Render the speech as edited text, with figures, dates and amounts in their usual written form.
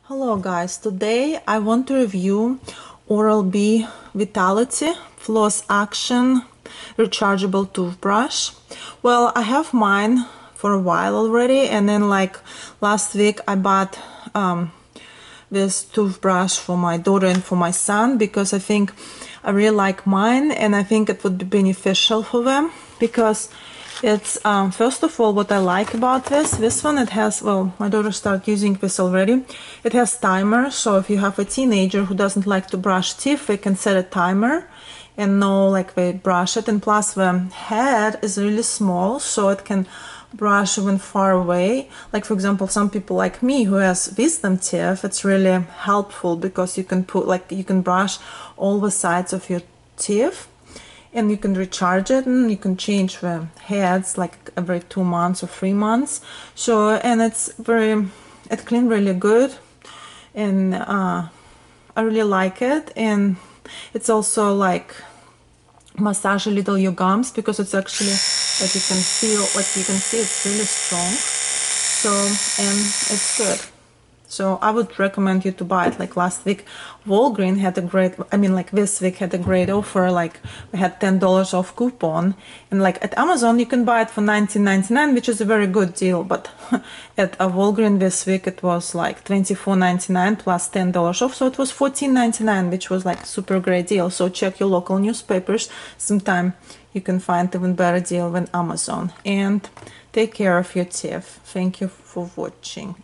Hello guys, today I want to review Oral-B Vitality Floss Action Rechargeable Toothbrush. Well, I have mine for a while already, and then like last week I bought this toothbrush for my daughter and for my son because I think I really like mine and I think it would be beneficial for them because it's first of all, what I like about this one, it has, well, my daughter started using this already. It has timer, so if you have a teenager who doesn't like to brush teeth, they can set a timer and know like they brush it. And plus the head is really small, so it can brush even far away. Like for example, some people like me who has wisdom teeth, it's really helpful because you can put like, you can brush all the sides of your teeth. And you can recharge it and you can change the heads like every 2 months or 3 months. So, and it's it cleans really good, and I really like it. And it's also like massage a little your gums because it's actually, like you can feel, like you can see it's really strong. So, and it's good. So I would recommend you to buy it. Like last week, Walgreens had a great, I mean like this week had a great offer, like we had $10 off coupon. And like at Amazon, you can buy it for $19.99, which is a very good deal. But at Walgreens this week, it was like $24.99 plus $10 off. So it was $14.99, which was like super great deal. So check your local newspapers. Sometime you can find even better deal than Amazon. And take care of your teeth. Thank you for watching.